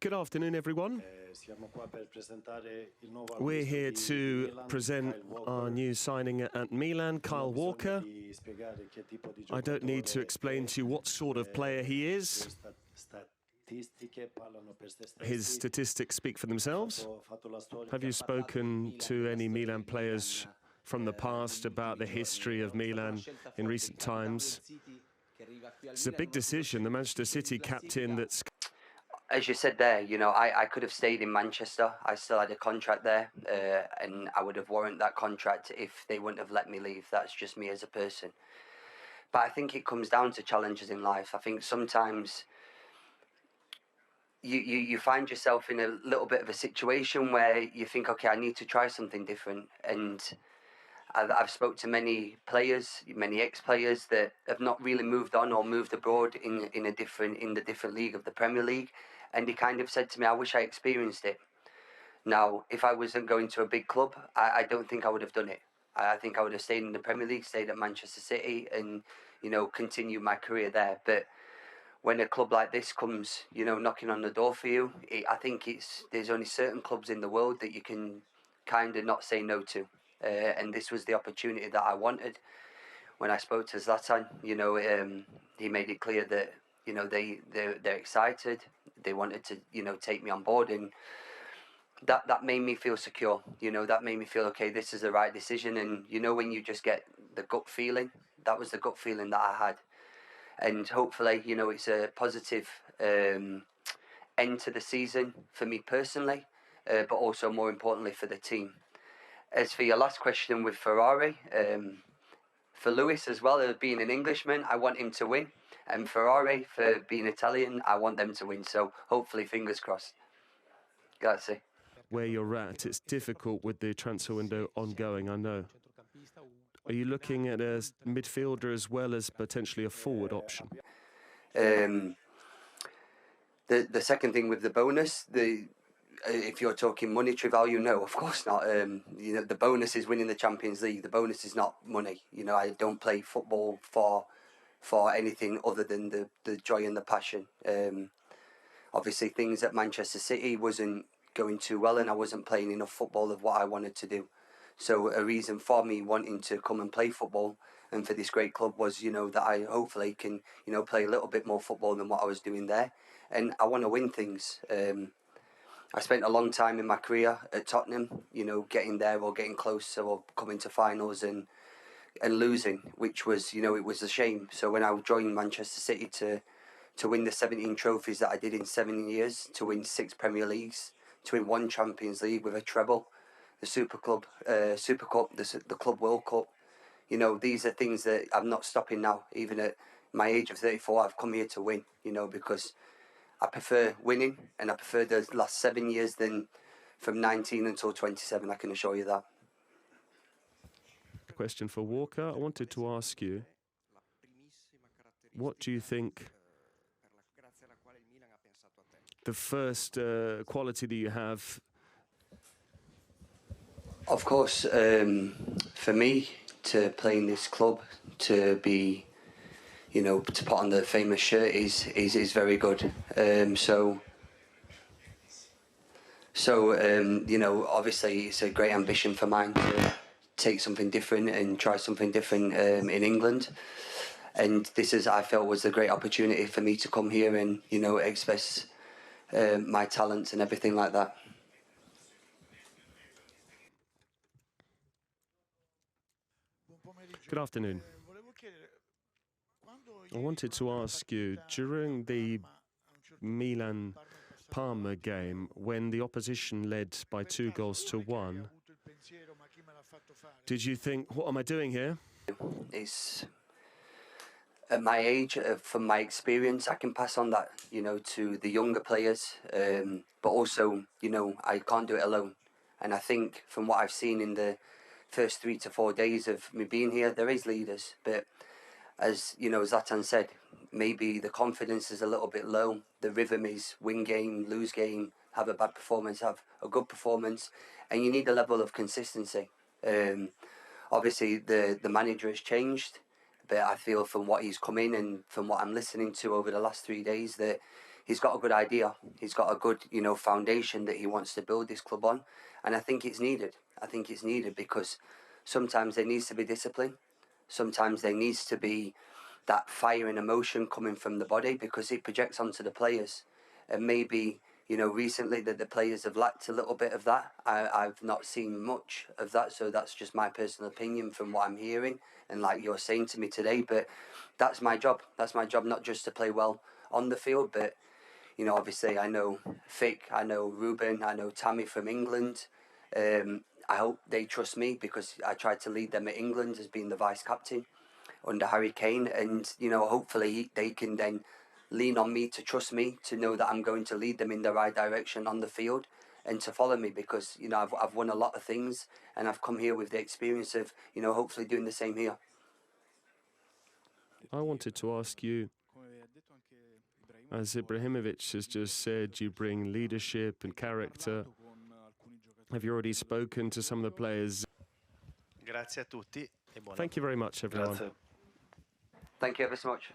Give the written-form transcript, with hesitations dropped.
Good afternoon, everyone. We're here to present our new signing at Milan, Kyle Walker. I don't need to explain to you what sort of player he is. His statistics speak for themselves. Have you spoken to any Milan players from the past about the history of Milan in recent times? It's a big decision. The Manchester City captain that's... As you said there, you know, I could have stayed in Manchester. I still had a contract there, and I would have warranted that contract if they wouldn't have let me leave. That's just me as a person. But I think it comes down to challenges in life. I think sometimes you find yourself in a little bit of a situation where you think, okay, I need to try something different. And I've spoke to many players, many ex-players that have not really moved on or moved abroad in the different league of the Premier League, and they kind of said to me, I wish I experienced it. Now, if I wasn't going to a big club, I don't think I would have done it. I think I would have stayed in the Premier League, stayed at Manchester City, and continued my career there. But when a club like this comes, knocking on the door for you, I think there's only certain clubs in the world that you can kind of not say no to. And this was the opportunity that I wanted. When I spoke to Zlatan, he made it clear that they're excited. They wanted to take me on board, and that made me feel secure. That made me feel, okay, this is the right decision. And when you just get the gut feeling, that was the gut feeling that I had. And hopefully, it's a positive end to the season for me personally, but also more importantly for the team. As for your last question with Ferrari, for Lewis as well, being an Englishman, I want him to win. And Ferrari, for being Italian, I want them to win. So hopefully, fingers crossed. Grazie. Where you're at, it's difficult with the transfer window ongoing, I know. Are you looking at a midfielder as well as potentially a forward option? The second thing with the bonus, if you're talking monetary value, no, of course not. The bonus is winning the Champions League. The bonus is not money. I don't play football for anything other than the joy and the passion. Obviously, things at Manchester City wasn't going too well, and I wasn't playing enough football of what I wanted to do. So a reason for me wanting to come and play football and for this great club was, that I hopefully can, play a little bit more football than what I was doing there. And I want to win things. I spent a long time in my career at Tottenham, getting there or getting close or coming to finals and losing, which was, it was a shame. So when I joined Manchester City to win the 17 trophies that I did in 7 years, to win 6 Premier Leagues, to win 1 Champions League with a treble, the Super Cup, the Club World Cup, these are things that I'm not stopping now. Even at my age of 34, I've come here to win, because I prefer winning, and I prefer the last 7 years than from 19 until 27, I can assure you that. Question for Walker. I wanted to ask you, what do you think the first quality that you have? Of course, for me to play in this club, to be, to put on the famous shirt is very good. Obviously it's a great ambition for mine to take something different and try something different in England. And this I felt was a great opportunity for me to come here and, express my talents and everything like that. Good afternoon. I wanted to ask you, during the Milan-Parma game, when the opposition led by 2-1, did you think, what am I doing here? It's at my age, from my experience, I can pass on that, to the younger players. But also, I can't do it alone. And I think from what I've seen in the first 3 to 4 days of me being here, there is leaders. But as Zlatan said, maybe the confidence is a little bit low. The rhythm is win game, lose game, have a bad performance, have a good performance, and you need a level of consistency. Obviously, the manager has changed, but I feel from what he's come in and from what I'm listening to over the last 3 days that he's got a good idea. He's got a good, foundation that he wants to build this club on. And I think it's needed. I think it's needed because sometimes there needs to be discipline. Sometimes there needs to be that fire and emotion coming from the body because it projects onto the players. And maybe, recently that the players have lacked a little bit of that. I've not seen much of that, so that's just my personal opinion from what I'm hearing and like you're saying to me today. But that's my job. That's my job, not just to play well on the field, but, obviously I know Fick, I know Ruben, I know Tammy from England. I hope they trust me because I tried to lead them at England as being the vice captain under Harry Kane, and hopefully they can then lean on me to trust me, to know that I'm going to lead them in the right direction on the field and to follow me because I've won a lot of things and I've come here with the experience of hopefully doing the same here. I wanted to ask you, as Ibrahimovic has just said, you bring leadership and character. Have you already spoken to some of the players? Grazie a tutti e buona. Thank you very much, everyone. Thank you ever so much.